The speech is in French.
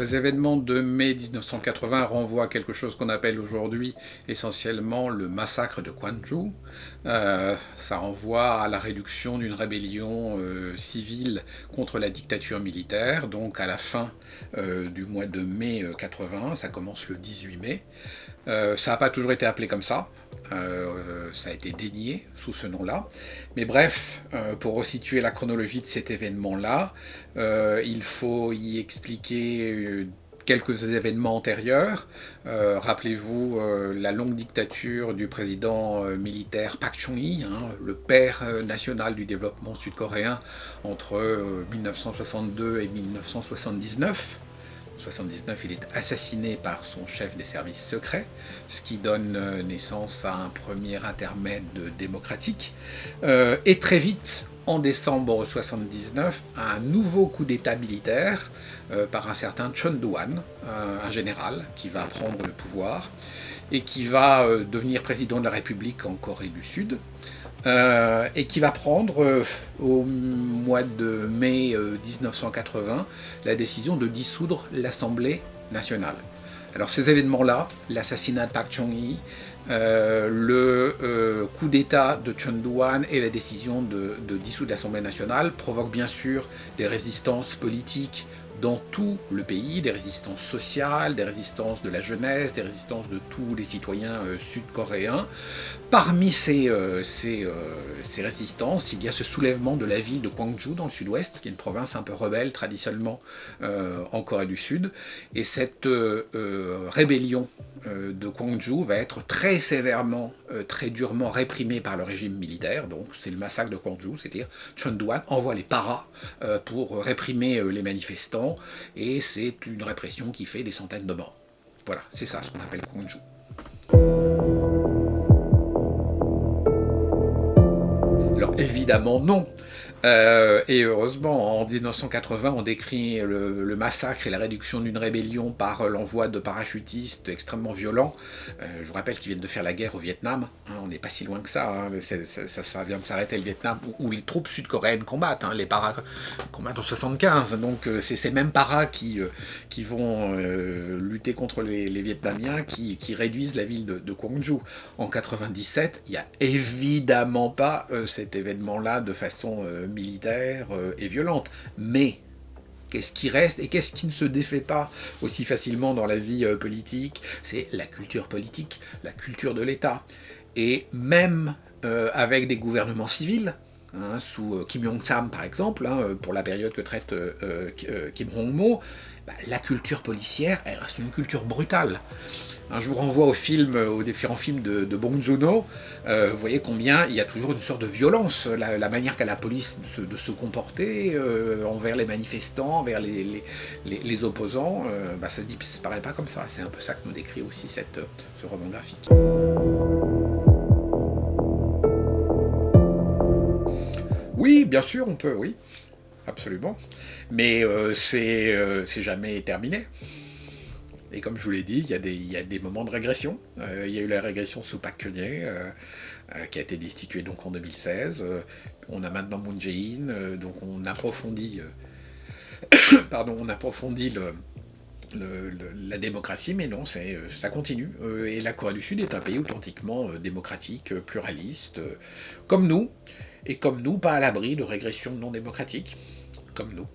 les événements de mai 1980 renvoient à quelque chose qu'on appelle aujourd'hui essentiellement le massacre de Gwangju. Ça renvoie à la réduction d'une rébellion civile contre la dictature militaire, donc à la fin du mois de mai 80, ça commence le 18 mai. Ça n'a pas toujours été appelé comme ça. Ça a été dénié sous ce nom-là. Mais bref, pour resituer la chronologie de cet événement-là, il faut y expliquer quelques événements antérieurs. Rappelez-vous la longue dictature du président militaire Park Chung-hee, le père national du développement sud-coréen entre 1962 et 1979. En 1979, il est assassiné par son chef des services secrets, ce qui donne naissance à un premier intermède démocratique. Et très vite, en décembre 1979, un nouveau coup d'État militaire par un certain Chun Doo-hwan, un général qui va prendre le pouvoir et qui va devenir président de la République en Corée du Sud. Et qui va prendre au mois de mai 1980 la décision de dissoudre l'Assemblée nationale. Alors ces événements-là, l'assassinat de Park Chung-hee, le coup d'État de Chun Doo-hwan et la décision de dissoudre l'Assemblée nationale provoquent bien sûr des résistances politiques dans tout le pays, des résistances sociales, des résistances de la jeunesse, des résistances de tous les citoyens sud-coréens. Parmi ces résistances, il y a ce soulèvement de la ville de Gwangju dans le sud-ouest, qui est une province un peu rebelle traditionnellement en Corée du Sud. Et cette rébellion de Gwangju va être très sévèrement, très durement réprimée par le régime militaire. Donc c'est le massacre de Gwangju, c'est-à-dire Chun Doo-hwan envoie les paras pour réprimer les manifestants. Et c'est une répression qui fait des centaines de morts. Voilà, c'est ça ce qu'on appelle Gwangju. Alors évidemment non. Et heureusement, en 1980, on décrit le massacre et la réduction d'une rébellion par l'envoi de parachutistes extrêmement violents. Je vous rappelle qu'ils viennent de faire la guerre au Vietnam. On n'est pas si loin que ça. Ça vient de s'arrêter le Vietnam, où les troupes sud-coréennes combattent. Les paras combattent en 75. Donc c'est ces mêmes paras qui vont lutter contre les Vietnamiens, qui réduisent la ville de Gwangju. En 97, il n'y a évidemment pas cet événement-là de façon militaire et violente. Mais qu'est-ce qui reste et qu'est-ce qui ne se défait pas aussi facilement dans la vie politique? C'est la culture politique, la culture de l'État. Et même avec des gouvernements civils, sous Kim Yong-sam par exemple, pour la période que traite Kim Hong-mo, la culture policière, elle reste une culture brutale. Je vous renvoie aux différents films de Bong Joon-ho. Vous voyez combien il y a toujours une sorte de violence, la manière qu'a la police de se comporter envers les manifestants, envers les opposants. Ça ne disparaît pas comme ça. C'est un peu ça que nous décrit aussi ce roman graphique. Oui, bien sûr, on peut, oui. Absolument. Mais c'est jamais terminé. Et comme je vous l'ai dit, il y a des moments de régression. Il y a eu la régression sous Park Geun-hye, qui a été destituée donc en 2016. On a maintenant Moon Jae-in, donc on approfondit, la démocratie, mais non, ça continue. Et la Corée du Sud est un pays authentiquement démocratique, pluraliste, comme nous, et comme nous, pas à l'abri de régressions non démocratiques, comme nous.